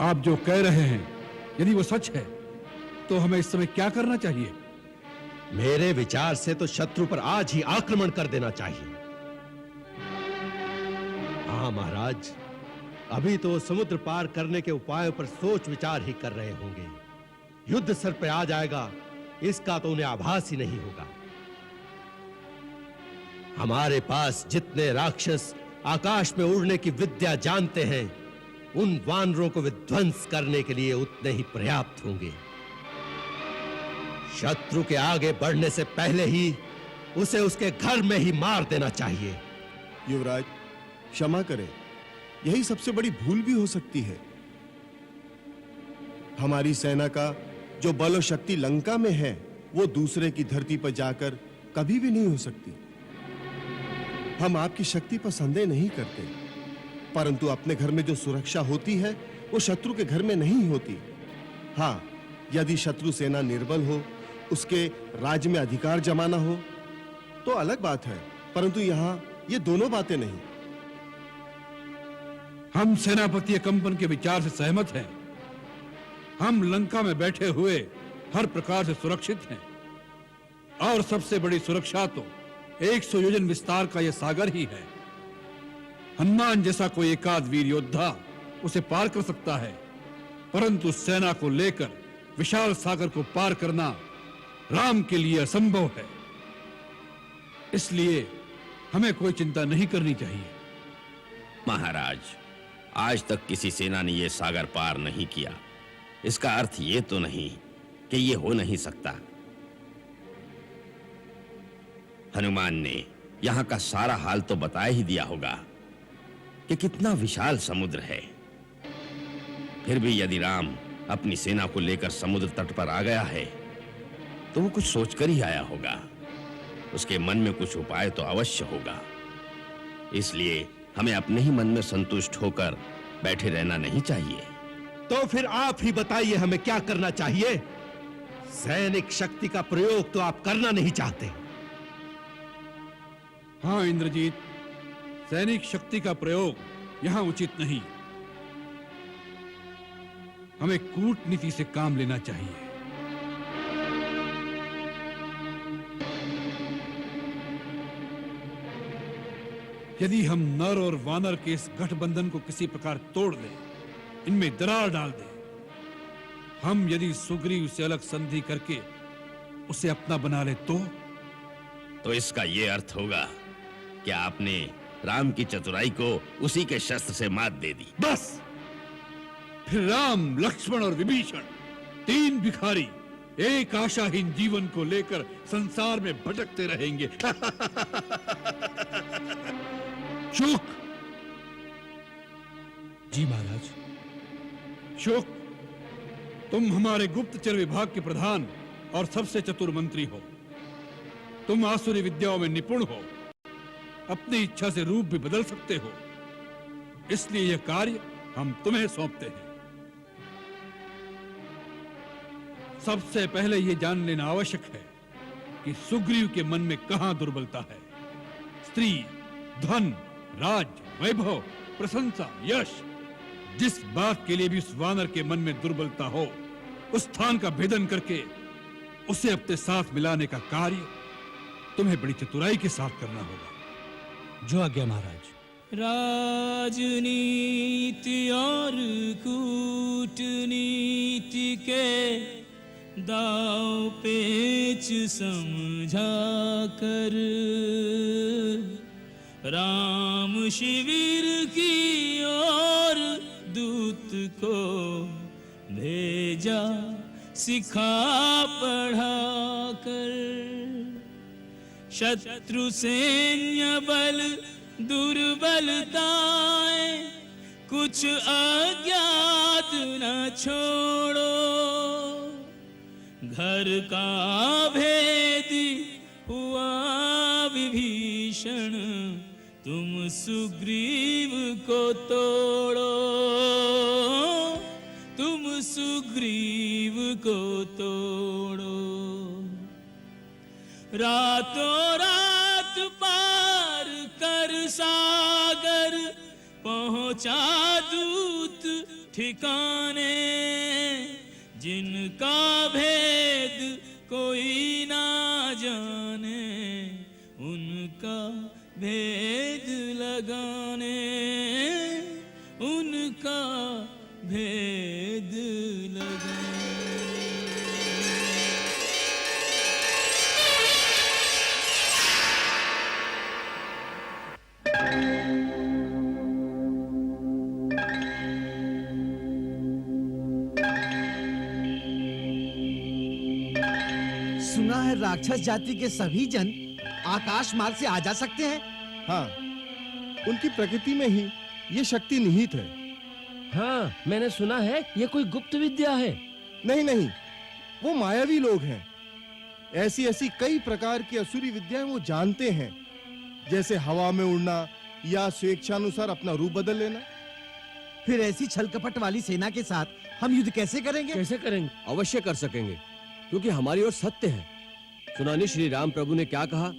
आप जो कह रहे हैं यदि वो सच है तो हमें इस समय क्या करना चाहिए? मेरे विचार से तो शत्रु पर आज ही आक्रमण कर देना चाहिए। हाँ महाराज, अभी तो समुद्र पार करने के उपायों पर सोच विचार ही कर रहे होंगे। युद्ध सर पे आ जाएगा इसका तो उन्हें आभास ही नहीं होगा। हमारे पास जितने राक्षस आकाश में उड़ने की विद्या जानते हैं, उन वानरों को विध्वंस करने के लिए उतने ही पर्याप्त होंगे। शत्रु के आगे बढ़ने से पहले ही उसे उसके घर में ही मार देना चाहिए। युवराज, क्षमा करें, यही सबसे बड़ी भूल भी हो सकती है। हमारी सेना का जो बल और शक्ति लंका में है, वो दूसरे की धरती पर जाकर कभी भी नहीं हो सकती। हम आपकी शक्ति पर संदेह नहीं करते, परंतु अपने घर में जो सुरक्षा होती है वो शत्रु के घर में नहीं होती। हाँ, यदि शत्रु सेना निर्बल हो, उसके राज्य में अधिकार जमाना हो तो अलग बात है, परंतु यहां ये दोनों बातें नहीं। हम सेनापति कंपन के विचार से सहमत हैं। हम लंका में बैठे हुए हर प्रकार से सुरक्षित हैं और सबसे बड़ी सुरक्षा तो 100 योजन विस्तार का यह सागर ही है। हनुमान जैसा कोई एकाध वीर योद्धा उसे पार कर सकता है, परंतु सेना को लेकर विशाल सागर को पार करना राम के लिए असंभव है। इसलिए हमें कोई चिंता नहीं करनी चाहिए। महाराज, आज तक किसी सेना ने यह सागर पार नहीं किया। इसका अर्थ यह तो नहीं कि यह हो नहीं सकता। हनुमान ने यहां का सारा हाल तो बता ही दिया होगा कि कितना विशाल समुद्र है। फिर भी यदि राम अपनी सेना को लेकर समुद्र तट पर आ गया है तो वो कुछ सोचकर ही आया होगा। उसके मन में कुछ उपाय तो अवश्य होगा। इसलिए हमें अपने ही मन में संतुष्ट होकर बैठे रहना नहीं चाहिए। तो फिर आप ही बताइए हमें क्या करना चाहिए। सैनिक शक्ति का प्रयोग तो आप करना नहीं चाहते। हाँ इंद्रजीत, सैनिक शक्ति का प्रयोग यहां उचित नहीं। हमें कूटनीति से काम लेना चाहिए। यदि हम नर और वानर के इस गठबंधन को किसी प्रकार तोड़ दें, इनमें दरार डाल दें, हम यदि सुग्रीव से अलग संधि करके उसे अपना बना ले तो इसका यह अर्थ होगा कि आपने राम की चतुराई को उसी के शस्त्र से मात दे दी। बस, फिर राम, लक्ष्मण और विभीषण, तीन भिखारी एक आशाहीन जीवन को लेकर संसार में भटकते रहेंगे। शुक। जी महाराज। शुक, तुम हमारे गुप्तचर विभाग के प्रधान और सबसे चतुर मंत्री हो। तुम आसुरी विद्याओं में निपुण हो, अपनी इच्छा से रूप भी बदल सकते हो। इसलिए यह कार्य हम तुम्हें सौंपते हैं। सबसे पहले यह जान लेना आवश्यक है कि सुग्रीव के मन में कहां दुर्बलता है। स्त्री, धन, राज्य, वैभव, प्रशंसा, यश, जिस बात के लिए भी उस वानर के मन में दुर्बलता हो, उस स्थान का भेदन करके उसे अपने साथ मिलाने का कार्य तुम्हें बड़ी चतुराई के साथ करना होगा। जो आज्ञा महाराज। राजनीति और कूटनीति के दाव पेच समझा कर राम शिविर की ओर दूत को भेजा सिखा पढ़ा कर। शत्रु सैन्य बल दुर्बलताएं कुछ अज्ञात न छोड़ो। घर का भेद हुआ विभीषण, तुम सुग्रीव को तोड़ो, तुम सुग्रीव को तोड़ो। रातों रात पार कर सागर पहुंचा दूत ठिकाने, जिनका भेद कोई ना जाने, उनका भेद लगाने, उनका भेद लगाने। सुना है राक्षस जाति के सभी जन आकाश मार्ग से आ जा सकते हैं। हाँ, उनकी प्रकृति में ही ये शक्ति निहित है। हाँ, मैंने सुना है ये कोई गुप्त विद्या है। नहीं नहीं, वो मायावी लोग हैं। ऐसी ऐसी कई प्रकार की असुरी विद्याएं वो जानते हैं, जैसे हवा में उड़ना या स्वेच्छानुसार अपना रूप बदल लेना। फिर ऐसी छल कपट वाली सेना के साथ हम युद्ध कैसे करेंगे? कैसे करेंगे? अवश्य कर सकेंगे, क्योंकि हमारी ओर सत्य है। सुना नहीं श्री राम प्रभु ने क्या कहा?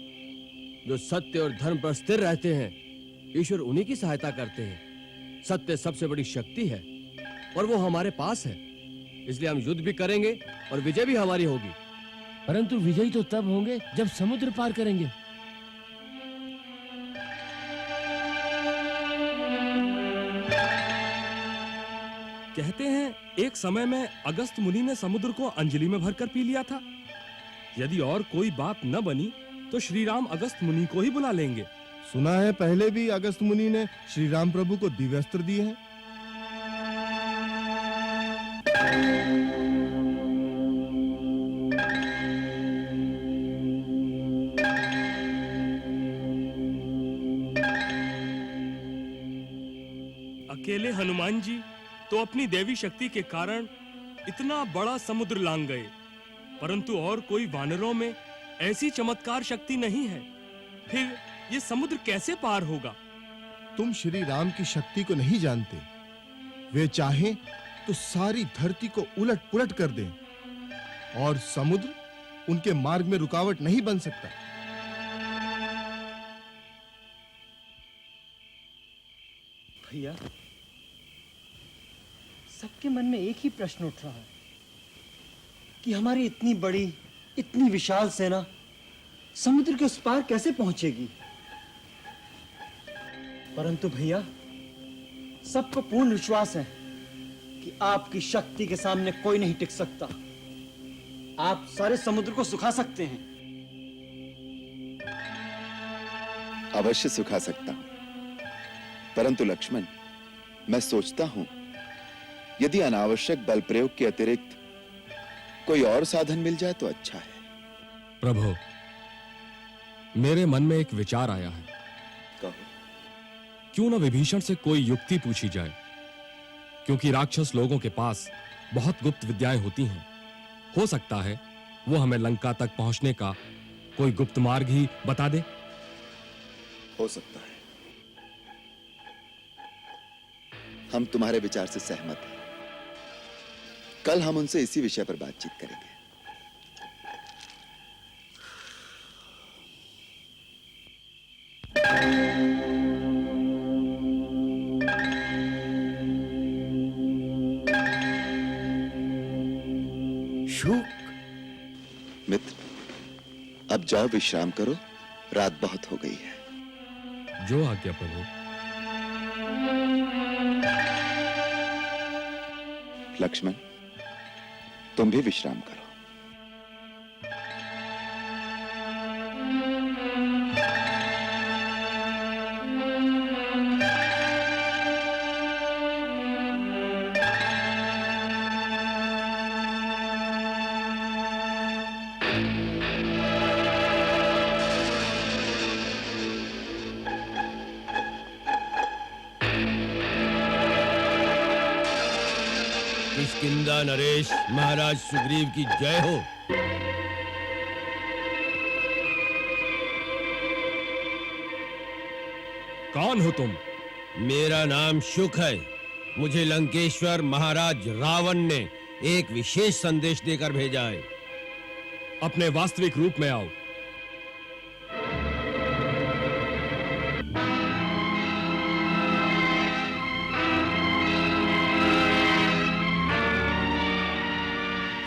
जो सत्य और धर्म पर स्थिर रहते हैं, ईश्वर उन्हीं की सहायता करते हैं। सत्य सबसे बड़ी शक्ति है और वो हमारे पास है, इसलिए हम युद्ध भी करेंगे और विजय भी हमारी होगी। परंतु विजयी तो तब होंगे जब समुद्र पार करेंगे। कहते हैं एक समय में अगस्त मुनि ने समुद्र को अंजलि में भरकर पी लिया था। यदि और कोई बात न बनी तो श्री राम अगस्त मुनि को ही बुला लेंगे। सुना है पहले भी अगस्त मुनि ने श्री राम प्रभु को दिव्यास्त्र दिए हैं। अकेले हनुमान जी तो अपनी देवी शक्ति के कारण इतना बड़ा समुद्र लांघ गए, परंतु और कोई वानरों में ऐसी चमत्कार शक्ति नहीं है। फिर ये समुद्र कैसे पार होगा? तुम श्री राम की शक्ति को नहीं जानते। वे चाहें तो सारी धरती को उलट-पुलट कर दें और समुद्र उनके मार्ग में रुकावट नहीं बन सकता। भैया, सबके मन में एक ही प्रश्न उठ रहा है कि हमारी इतनी बड़ी, इतनी विशाल सेना समुद्र के उस पार कैसे पहुंचेगी। परंतु भैया, सबको पूर्ण विश्वास है कि आपकी शक्ति के सामने कोई नहीं टिक सकता। आप सारे समुद्र को सुखा सकते हैं। अवश्य सुखा सकता हूं, परंतु लक्ष्मण, मैं सोचता हूं यदि अनावश्यक बल प्रयोग के अतिरिक्त कोई और साधन मिल जाए तो अच्छा है। प्रभु, मेरे मन में एक विचार आया है। कहो। क्यों न विभीषण से कोई युक्ति पूछी जाए, क्योंकि राक्षस लोगों के पास बहुत गुप्त विद्याएं होती हैं। हो सकता है वो हमें लंका तक पहुंचने का कोई गुप्त मार्ग ही बता दे। हो सकता है। हम तुम्हारे विचार से सहमत हैं। कल हम उनसे इसी विषय पर बातचीत करेंगे। शुक, मित्र, अब जाओ विश्राम करो, रात बहुत हो गई है। जो आज्ञा प्रभु। लक्ष्मण, तुम भी विश्राम करो। किष्किंधा नरेश महाराज सुग्रीव की जय हो। कौन हो तुम? मेरा नाम शुक है। मुझे लंकेश्वर महाराज रावण ने एक विशेष संदेश देकर भेजा है। अपने वास्तविक रूप में आओ।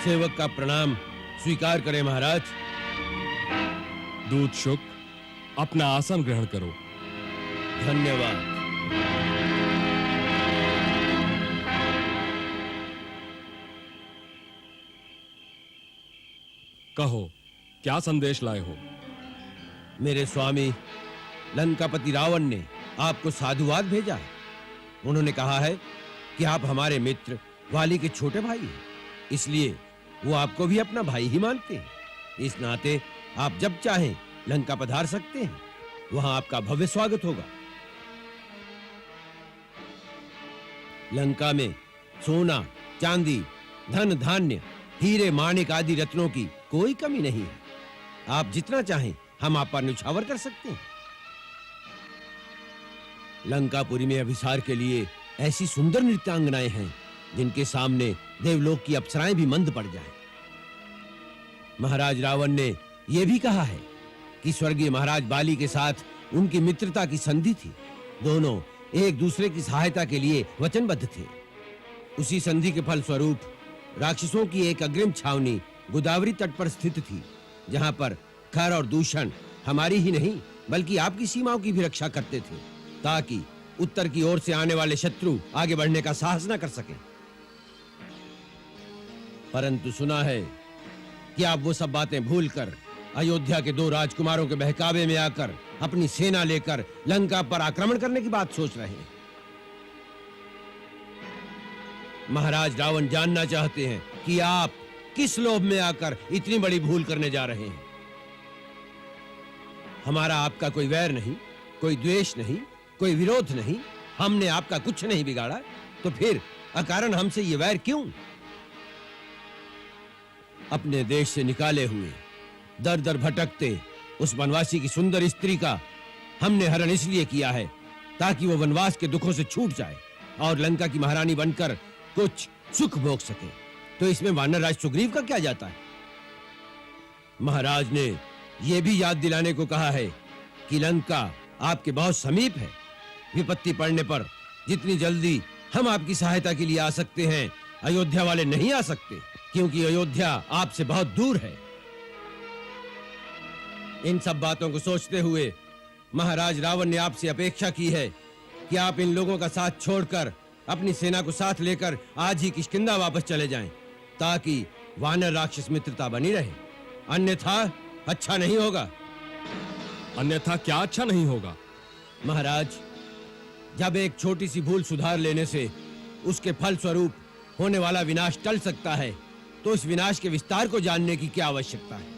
सेवक का प्रणाम स्वीकार करें महाराज। दूत शुक, अपना आसन ग्रहण करो। धन्यवाद। कहो, क्या संदेश लाए हो? मेरे स्वामी लंकापति रावण ने आपको साधुवाद भेजा है। उन्होंने कहा है कि आप हमारे मित्र वाली के छोटे भाई हैं, इसलिए वो आपको भी अपना भाई ही मानते हैं। इस नाते आप जब चाहें लंका पधार सकते हैं, वहां आपका भव्य स्वागत होगा। लंका में सोना, चांदी, धन, धान्य, हीरे, माणिक आदि रत्नों की कोई कमी नहीं है। आप जितना चाहें हम आप पर न्यौछावर कर सकते हैं। लंकापुरी में अभिसार के लिए ऐसी सुंदर नृत्यांगनाएं हैं जिनके सामने देवलोक की अप्सराएं भी मंद पड़ जाएं। महाराज रावण ने यह भी कहा है कि स्वर्गीय महाराज बाली के साथ उनकी मित्रता की संधि थी। दोनों एक दूसरे की सहायता के लिए वचनबद्ध थे। उसी संधि के फल स्वरूप राक्षसों की एक अग्रिम छावनी गोदावरी तट पर स्थित थी, जहां पर खर और दूषण हमारी ही नहीं बल्कि आपकी सीमाओं की भी रक्षा करते थे, ताकि उत्तर की ओर से आने वाले शत्रु आगे बढ़ने का साहस न कर सकें। परंतु सुना है कि आप वो सब बातें भूलकर अयोध्या के 2 राजकुमारों के बहकावे में आकर अपनी सेना लेकर लंका पर आक्रमण करने की बात सोच रहे हैं। महाराज रावण जानना चाहते हैं कि आप किस लोभ में आकर इतनी बड़ी भूल करने जा रहे हैं। हमारा आपका कोई वैर नहीं, कोई द्वेष नहीं, कोई विरोध नहीं। हमने आपका कुछ नहीं बिगाड़ा, तो फिर अकारण हमसे ये वैर क्यों? अपने देश से निकाले हुए दर दर भटकते उस वनवासी की सुंदर स्त्री का हमने हरण इसलिए किया है ताकि वो वनवास के दुखों से छूट जाए और लंका की महारानी बनकर कुछ सुख भोग सके। तो इसमें वानर राज सुग्रीव का क्या जाता है? महाराज ने यह भी याद दिलाने को कहा है कि लंका आपके बहुत समीप है। विपत्ति पड़ने पर जितनी जल्दी हम आपकी सहायता के लिए आ सकते हैं, अयोध्या वाले नहीं आ सकते, क्योंकि अयोध्या आपसे बहुत दूर है। इन सब बातों को सोचते हुए महाराज रावण ने आपसे अपेक्षा की है कि आप इन लोगों का साथ छोड़कर अपनी सेना को साथ लेकर आज ही किष्किंधा वापस चले जाएं, ताकि वानर राक्षस मित्रता बनी रहे। अन्यथा अच्छा नहीं होगा। अन्यथा क्या अच्छा नहीं होगा? महाराज, जब एक छोटी सी भूल सुधार लेने से उसके फल स्वरूप होने वाला विनाश टल सकता है, तो इस विनाश के विस्तार को जानने की क्या आवश्यकता है?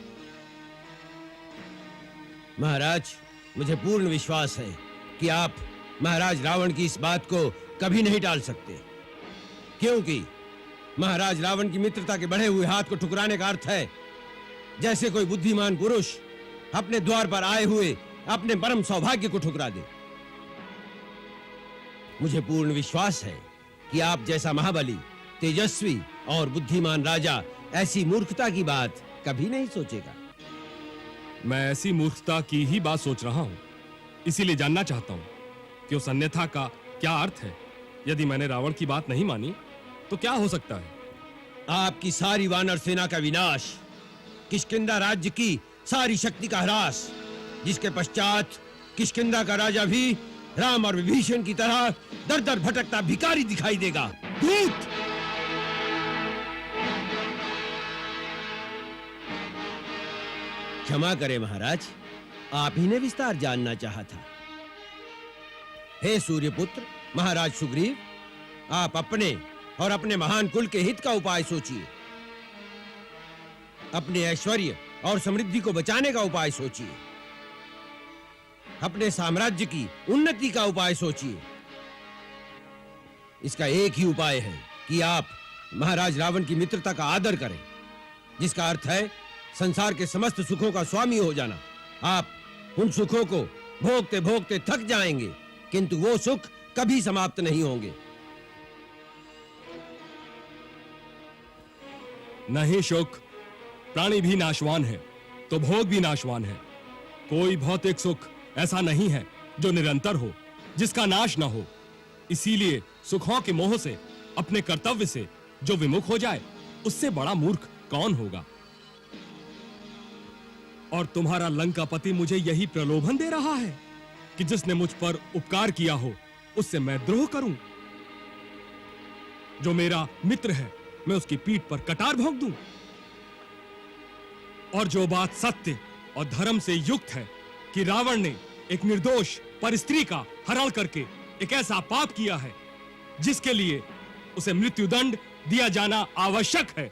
महाराज, मुझे पूर्ण विश्वास है कि आप महाराज रावण की इस बात को कभी नहीं टाल सकते, क्योंकि महाराज रावण की मित्रता के बढ़े हुए हाथ को ठुकराने का अर्थ है जैसे कोई बुद्धिमान पुरुष अपने द्वार पर आए हुए अपने परम सौभाग्य को ठुकरा दे। मुझे पूर्ण विश्वास है कि आप जैसा महाबली, तेजस्वी और बुद्धिमान राजा ऐसी मूर्खता की बात कभी नहीं सोचेगा। मैं ऐसी मूर्खता की ही बात सोच रहा हूं, इसीलिए जानना चाहता हूं कि उस अन्यथा का क्या अर्थ है। यदि मैंने रावण की बात नहीं मानी तो क्या हो सकता है? आपकी सारी वानर सेना का विनाश, किष्किंधा राज्य की सारी शक्ति का ह्रास, जिसके पश्चात किष्किंधा का राजा भी राम और विभीषण की तरह दर दर भटकता भिखारी दिखाई देगा। दूत! क्षमा करें महाराज, आप ही ने विस्तार जानना चाहा था। हे सूर्यपुत्र महाराज सुग्रीव, आप अपने और अपने महान कुल के हित का उपाय सोचिए। अपने ऐश्वर्य और समृद्धि को बचाने का उपाय सोचिए। अपने साम्राज्य की उन्नति का उपाय सोचिए। इसका एक ही उपाय है कि आप महाराज रावण की मित्रता का आदर करें, जिसका अर्थ है संसार के समस्त सुखों का स्वामी हो जाना। आप उन सुखों को भोगते भोगते थक जाएंगे, किंतु वो सुख कभी समाप्त नहीं होंगे। नहीं शुक, प्राणी भी नाशवान है तो भोग भी नाशवान है। कोई भौतिक सुख ऐसा नहीं है जो निरंतर हो, जिसका नाश न हो। इसीलिए सुखों के मोह से, अपने कर्तव्य से जो विमुख हो जाए, उससे बड़ा मूर्ख कौन होगा? और तुम्हारा लंकापति मुझे यही प्रलोभन दे रहा है कि जिसने मुझ पर उपकार किया हो उससे मैं द्रोह करूं। जो मेरा मित्र है मैं उसकी पीठ पर कटार भोंक दूं। और जो बात सत्य और धर्म से युक्त है कि रावण ने एक निर्दोष पर स्त्री का हरण करके एक ऐसा पाप किया है जिसके लिए उसे मृत्युदंड दिया जाना आवश्यक है,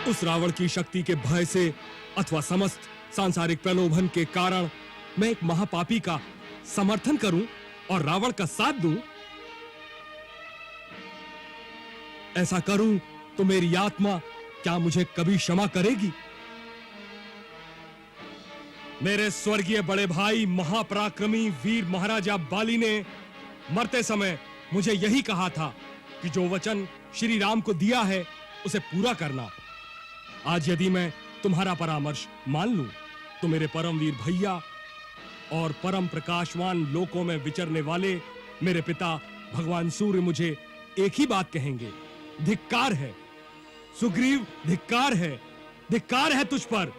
उस रावण की शक्ति के भय से अथवा समस्त सांसारिक प्रलोभन के कारण मैं एक महापापी का समर्थन करूं और रावण का साथ दूं? ऐसा करूं तो मेरी आत्मा क्या मुझे कभी क्षमा करेगी? मेरे स्वर्गीय बड़े भाई महापराक्रमी वीर महाराजा बाली ने मरते समय मुझे यही कहा था कि जो वचन श्री राम को दिया है उसे पूरा करना। आज यदि मैं तुम्हारा परामर्श मान लूं तो मेरे परमवीर भैया और परम प्रकाशवान लोकों में विचरने वाले मेरे पिता भगवान सूर्य मुझे एक ही बात कहेंगे, धिक्कार है सुग्रीव, धिक्कार है तुझ पर।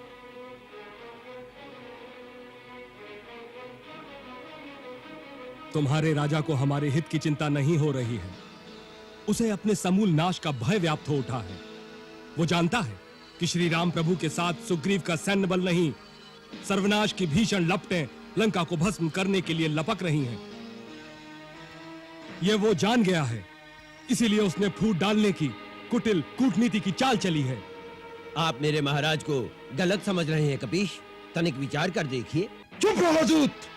तुम्हारे राजा को हमारे हित की चिंता नहीं हो रही है, उसे अपने समूल नाश का भय व्याप्त हो उठा है। वो जानता है कि श्री राम प्रभु के साथ सुग्रीव का सैन्य बल नहीं, सर्वनाश की भीषण लपटें लंका को भस्म करने के लिए लपक रही हैं। यह वो जान गया है, इसीलिए उसने फूट डालने की कुटिल कूटनीति की चाल चली है। आप मेरे महाराज को गलत समझ रहे हैं कपीश, तनिक विचार कर देखिए। चुप रहो दूत।